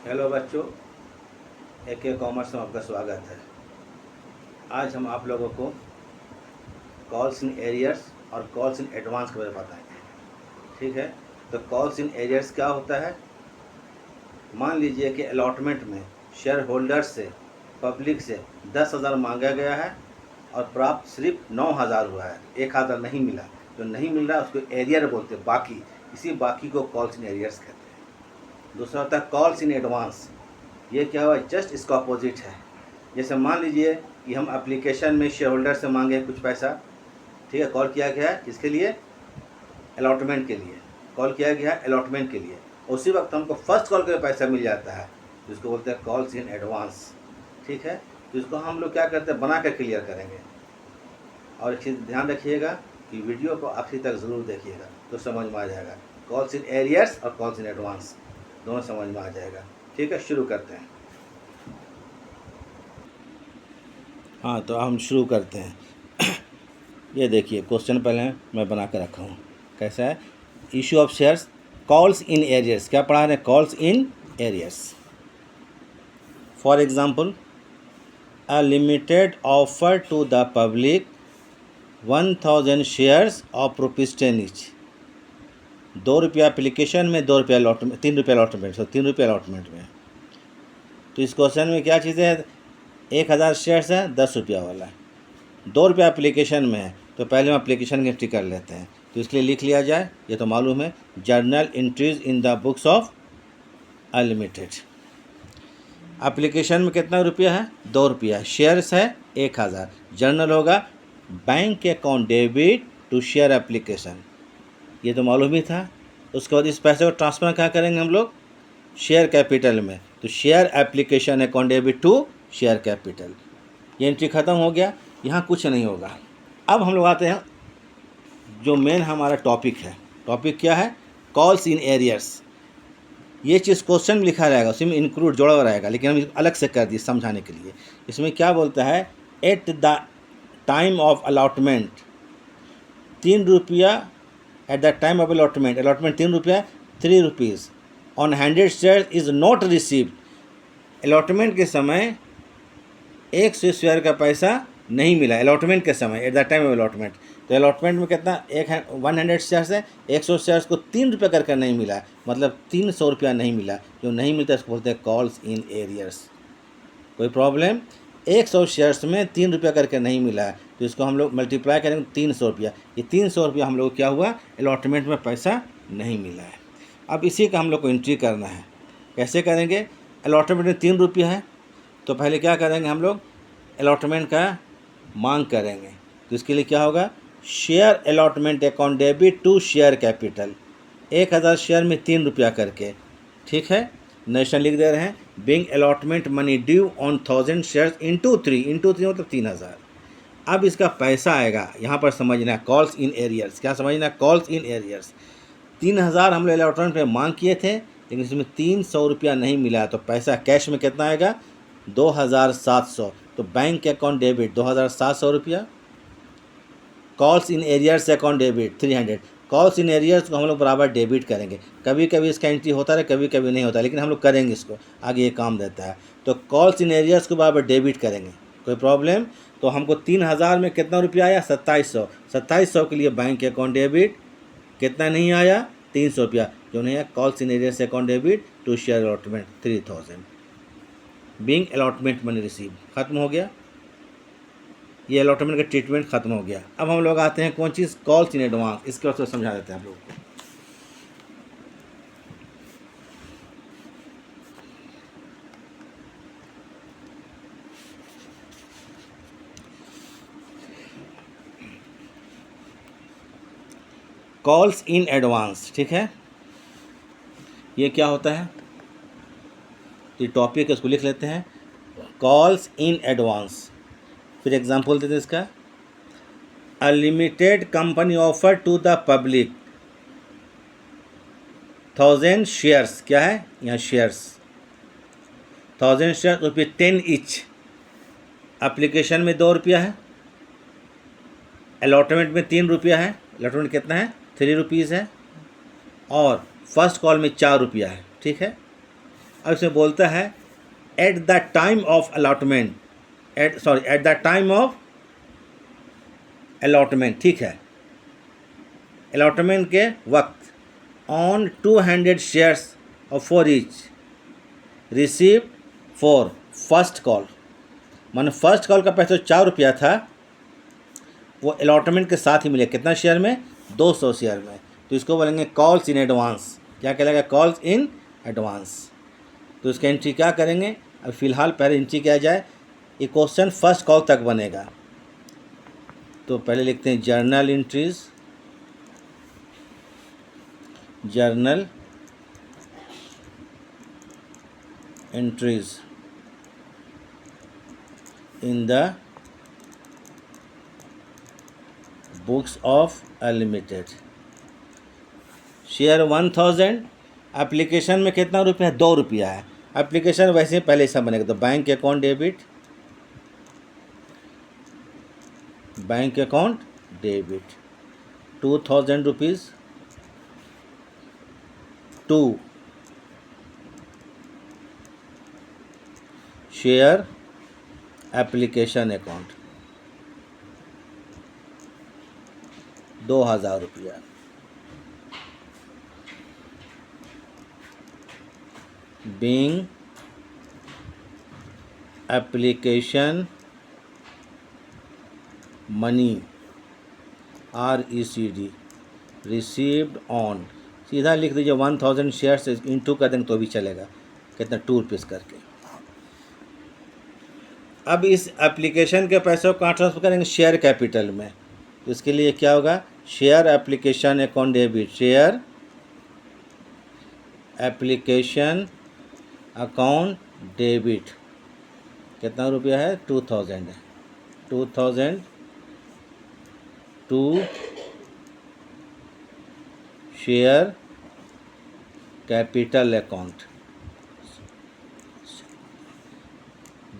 Hello बच्चों, AK commerce में आपका स्वागत है। आज हम आप लोगों को कॉल्स इन एरियर्स और कॉल्स इन एडवांस के बारे में बताएंगे। ठीक है, तो कॉल्स इन एरियर्स क्या होता है। मान लीजिए कि अलॉटमेंट में शेयर होल्डर से पब्लिक से 10,000 मांगा गया है और प्राप्त सिर्फ 9,000 हुआ है, 1,000 नहीं मिला। जो नहीं मिल रहा है उसको एरियर बोलते हैं, बाकी। इसी बाकी को कॉल्स इन एरियर्स कहते हैं। दूसरा होता है कॉल्स इन एडवांस। ये क्या हुआ, जस्ट इसका अपोजिट है। जैसे मान लीजिए कि हम एप्लीकेशन में शेयर होल्डर से मांगे कुछ पैसा, ठीक है, कॉल किया गया है इसके लिए, अलॉटमेंट के लिए कॉल किया गया है, अलॉटमेंट के लिए। उसी वक्त हमको फर्स्ट कॉल का पैसा मिल जाता है, जिसको बोलते हैं कॉल्स इन एडवांस। ठीक है, तो इसको हम लोग क्या करते हैं, बना कर क्लियर करेंगे। और एक चीज़ ध्यान रखिएगा कि वीडियो को आखिरी तक ज़रूर देखिएगा तो समझ में आ जाएगा। कॉल्स इन एरियर्स और कॉल्स इन एडवांस दोनों समझ में आ जाएगा। ठीक है, शुरू करते हैं। हाँ, तो हम शुरू करते हैं। ये देखिए क्वेश्चन पहले मैं बना कर रखा हूँ। कैसा है, issue of shares calls in arrears. क्या पढ़ा रहे हैं, calls in arrears. For example, a limited offer to the public 1,000 shares of ₹10 each. ₹2 application में, ₹2 अलॉटमेंट, ₹3 अलॉटमेंट, सो ₹3 अलॉटमेंट में। तो इस क्वेश्चन में क्या चीज़ है, 1,000 शेयर्स है, ₹10 वाला। ₹2 एप्लीकेशन में है, तो पहले हम एप्लीकेशन की एंट्री कर लेते हैं। तो इसके लिए लिख लिया जाए, ये तो मालूम है, journal entries in the books of unlimited. Application में कितना रुपया है, ₹2। शेयर्स है 1,000। जर्नल होगा bank account debit to share application, ये तो मालूम ही था। उसके बाद इस पैसे को ट्रांसफ़र क्या करेंगे हम लोग, शेयर कैपिटल में। तो share application account debit to share capital. ये एंट्री ख़त्म हो गया, यहाँ कुछ नहीं होगा। अब हम लोग आते हैं जो मेन हमारा टॉपिक है। टॉपिक क्या है, कॉल्स इन एरियर्स। ये चीज़ क्वेश्चन में लिखा रहेगा, उसी में इंक्लूड जोड़ा हुआ रहेगा, लेकिन हम अलग से कर दिए समझाने के लिए। इसमें क्या बोलता है, at the time of allotment ₹3 at the time of allotment, allotment ₹3, ₹3 on 100 share is not received. Allotment के समय 100 शेयर का पैसा नहीं मिला, अलॉटमेंट के समय, at the time of allotment. तो अलॉटमेंट में कितना, 100 शेयर्स है, 100 शेयर्स को ₹3 करके नहीं मिला, मतलब ₹300 नहीं मिला। जो नहीं मिलता इसको बोलते हैं कॉल्स इन एरियर्स। कोई प्रॉब्लम, 100 शेयर्स में ₹3 करके नहीं मिला है, तो इसको हम लोग मल्टीप्लाई करेंगे ₹300। ये ₹300 हम लोग क्या हुआ, अलॉटमेंट में पैसा नहीं मिला है। अब इसी का हम लोग को एंट्री करना है। कैसे करेंगे, अलॉटमेंट में ₹3 है, तो पहले क्या करेंगे हम लोग, अलॉटमेंट का मांग करेंगे। तो इसके लिए क्या होगा, share allotment account debit to share capital, 1,000 share में ₹3 करके। ठीक है, नेशन लिख दे रहे हैं, being allotment money due on 1,000 shares into 3 मतलब 3,000। अब इसका पैसा आएगा, यहाँ पर समझना है कॉल्स इन एरियर्स। क्या समझना है, कॉल्स इन एरियर्स। 3,000 हम लोग अलॉटमेंट पे मांग किए थे, लेकिन इसमें ₹300 नहीं मिला, तो पैसा कैश में कितना आएगा, 2,700। तो bank account debit ₹2,700, calls in arrears account debit 300। Calls in arrears को हम लोग बराबर डेबिट करेंगे। कभी कभी इसका एंट्री होता है, कभी कभी नहीं होता, लेकिन हम लोग करेंगे इसको, आगे ये काम देता है। तो कॉल्स इन एरियर्स को बराबर डेबिट करेंगे, कोई प्रॉब्लम। तो हमको 3,000 में कितना रुपया आया, 2,700। 2,700 के लिए बैंक अकाउंट डेबिट, कितना नहीं आया, ₹300 जो नहीं है, calls in arrears account debit to share allotment 3,000। Being allotment money receive, खत्म हो गया, ये अलॉटमेंट का ट्रीटमेंट खत्म हो गया। अब हम लोग आते हैं कौन चीज़, कॉल्स इन एडवांस। इसके बाद समझा देते हैं आप लोगों को। कॉल्स इन एडवांस, ठीक है, ये क्या होता है, ये टॉपिक इसको लिख लेते हैं, कॉल्स इन एडवांस। फिर एग्जांपल देते हैं इसका, a limited company offer to the public 1,000 shares, क्या है यहाँ शेयर्स, 1,000 शेयर ₹10 ईच। एप्लीकेशन में ₹2 है, अलॉटमेंट में ₹3 है, अलॉटमेंट कितना है, ₹3 है, और फर्स्ट कॉल में ₹4 है। ठीक है, अब इसमें बोलता है at the time of allotment, at the time of allotment, ठीक है, अलॉटमेंट के वक्त, on 200 shares of for each receive for first call, माने फर्स्ट कॉल का पैसा 4 रुपया था वो अलॉटमेंट के साथ ही मिले, कितना शेयर में, 200 शेयर में, तो इसको बोलेंगे कॉल्स इन एडवांस। क्या कहलाएगा, कॉल्स इन एडवांस। तो इसका एंट्री क्या करेंगे, अब फिलहाल पहले एंट्री किया जाए, ये क्वेश्चन फर्स्ट कॉल तक बनेगा, तो पहले लिखते हैं journal entries, journal entries in the books of Unlimited। Share 1000, application में कितना रुपया है, 2 रुपया है, एप्लीकेशन वैसे पहले ऐसा बनेगा, तो bank account debit, bank account debit 2000 rupees to share application account 2000 रुपया, being application money RECD received on, सीधा लिख दीजिए 1000 शेयर से इंटू कर देंगे तो भी चलेगा, कितना 2 रुपीज़ करके। अब इस एप्लीकेशन के पैसे को कहाँ ट्रांसफर करेंगे, शेयर कैपिटल में, तो इसके लिए क्या होगा, share application account debit, share application account debit, कितना रुपया है, 2000 है, 2000 to share capital account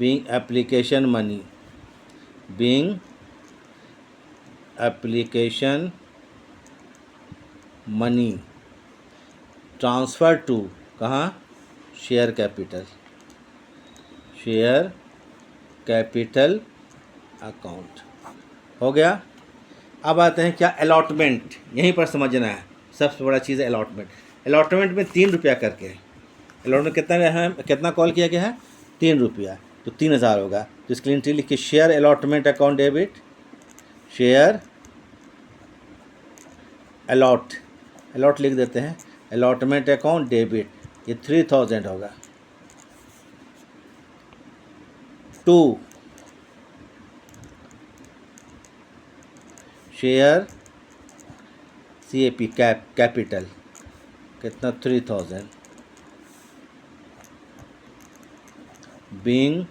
being application money, being application money transfer to कहाँ, share capital, share capital account हो गया। अब आते हैं क्या, अलॉटमेंट, यहीं पर समझना है, सबसे बड़ा चीज़ है अलॉटमेंट। अलॉटमेंट में 3 रुपया करके, अलॉटमेंट कितना है, कितना कॉल किया गया है, 3 रुपया, तो 3000 होगा, तो इसके लिए एंट्री लिखिए share allotment account debit, share allot लिख देते हैं, अलॉटमेंट अकाउंट डेबिट, ये 3000 होगा, टू शेयर CAP कैपिटल, कितना 3000, being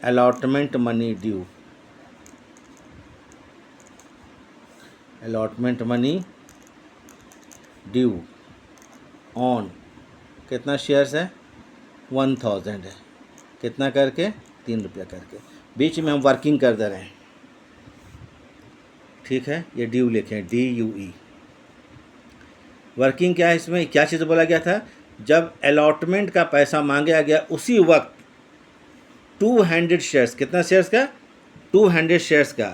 allotment money due, allotment money due on, कितना शेयर्स है, 1000 है, कितना करके, 3 रुपया करके, बीच में हम वर्किंग कर दे रहे हैं, ठीक है, ये ड्यू लिखें DUE। वर्किंग क्या है, इसमें क्या चीज़ बोला गया था, जब अलॉटमेंट का पैसा मांगा गया उसी वक्त 200 शेयर्स, कितना शेयर्स का, 200 शेयर्स का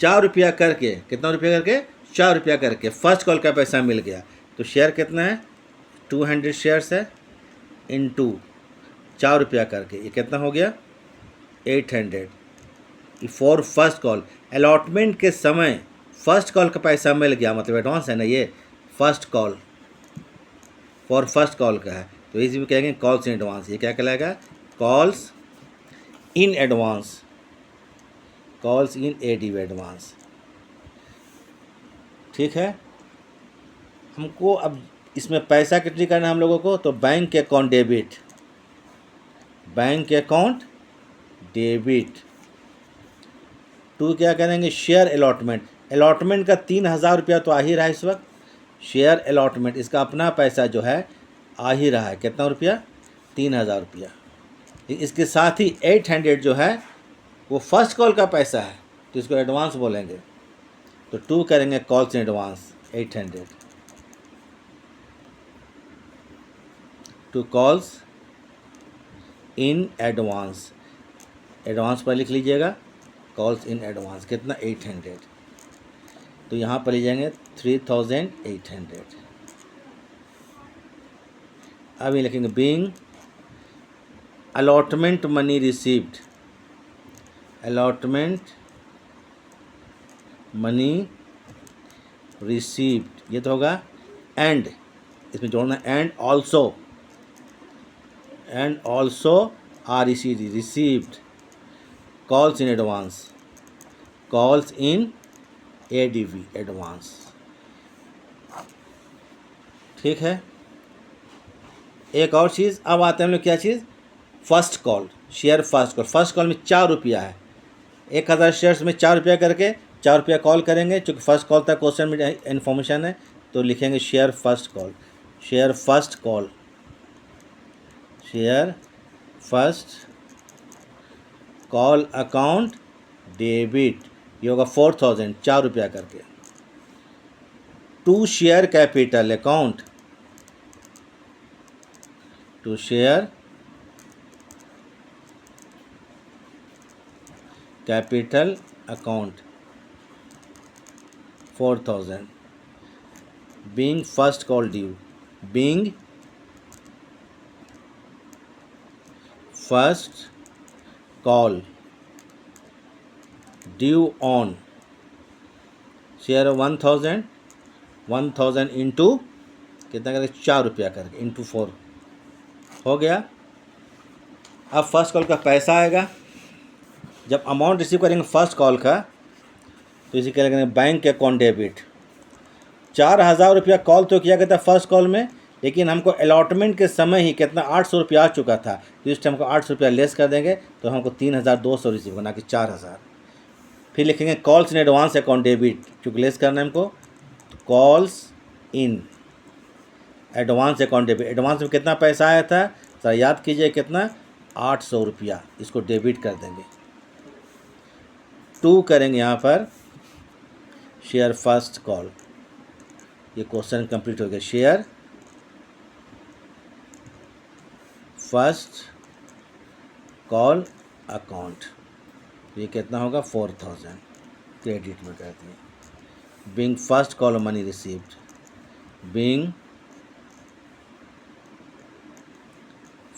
4 रुपया करके, कितना रुपया करके, 4 रुपया करके फर्स्ट कॉल का पैसा मिल गया, तो शेयर कितना है, 200 शेयर्स है इनटू 4 रुपया करके, ये कितना हो गया, 800 फॉर फर्स्ट कॉल। अलॉटमेंट के समय फर्स्ट कॉल का पैसा मिल गया, मतलब एडवांस है ना, ये first call, for first call का है, तो इसी में कहेंगे कॉल्स इन एडवांस, ये क्या कहलाएगा, calls in advance, calls in ADV advance, ठीक है। हमको अब इसमें पैसा कितनी करना है हम लोगों को, तो bank account debit, bank account debit, to क्या करेंगे, शेयर अलॉटमेंट, अलॉटमेंट का 3000 रुपया तो आ ही रहा है इस वक्त, शेयर अलॉटमेंट इसका अपना पैसा जो है आ ही रहा है, कितना रुपया, 3000 रुपया, इसके साथ ही 800 जो है वो फर्स्ट कॉल का पैसा है, तो इसको एडवांस बोलेंगे, तो 2 करेंगे calls in advance 800, to calls in advance, advance पर लिख लीजिएगा, कॉल्स इन एडवांस कितना 800, तो यहाँ पर ले जाएंगे 3800। अब ये लिखेंगे being allotment money received, allotment money received ये तो होगा, एंड इसमें जोड़ना and also are received calls in advance, calls in ADV advance. ठीक है, एक और चीज़, अब आते हैं हम लोग क्या चीज़, first call, share first call. First call में 4 रुपया है, 1000 शेयर्स में 4 रुपया करके 4 रुपया कॉल करेंगे, चूँकि फर्स्ट कॉल तक क्वेश्चन में इन्फॉर्मेशन है, तो लिखेंगे share first call, share first call, share first call account debit, ये होगा 4000 4 रुपया करके। To share capital account, to share capital account 4000, being first call due, being first call due on share 1000 into कितना करके 4 रुपया करके इंटू 4 हो गया। अब फर्स्ट कॉल का पैसा आएगा, जब अमाउंट रिसीव करेंगे फर्स्ट कॉल का, तो इसे क्या करेंगे बैंक अकाउंट डेबिट। 4000 रुपया कॉल तो किया गया था फर्स्ट कॉल में, लेकिन हमको अलॉटमेंट के समय ही कितना 800 रुपया आ चुका था, तो इस टाइम को 800 रुपया लेस कर देंगे, तो हमको 3200 रिसीव करना कि 4000। फिर लिखेंगे calls in advance account debit, चूँकि लेस करना है हमको, तो calls in advance account debit, advance में कितना पैसा आया था सर याद कीजिए कितना 800 रुपया, इसको डेबिट कर देंगे। टू करेंगे यहाँ पर शेयर फर्स्ट कॉल, ये क्वेश्चन कंप्लीट हो गया, शेयर फर्स्ट कॉल अकाउंट, ये कितना होगा 4000 क्रेडिट में कहते हैं। Being first call money received, being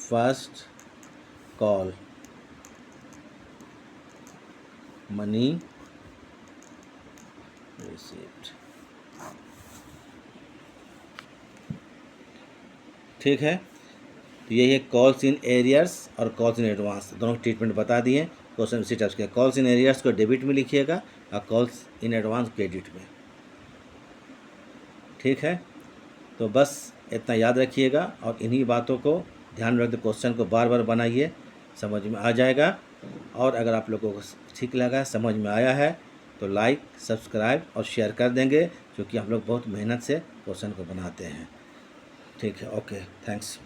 first call money received. ठीक है, तो यही है कॉल्स इन एरियर्स और कॉल्स इन एडवांस, दोनों ट्रीटमेंट बता दिए। क्वेश्चन इसी टाइप के, कॉल्स इन एरियर्स को डेबिट में लिखिएगा और कॉल्स इन एडवांस क्रेडिट में। ठीक है, तो बस इतना याद रखिएगा और इन्हीं बातों को ध्यान में रखते क्वेश्चन को बार बार बनाइए, समझ में आ जाएगा। और अगर आप लोगों को ठीक लगा, समझ में आया है, तो लाइक सब्सक्राइब और शेयर कर देंगे, क्योंकि हम लोग बहुत मेहनत से क्वेश्चन को बनाते हैं। ठीक है, ओके, थैंक्स।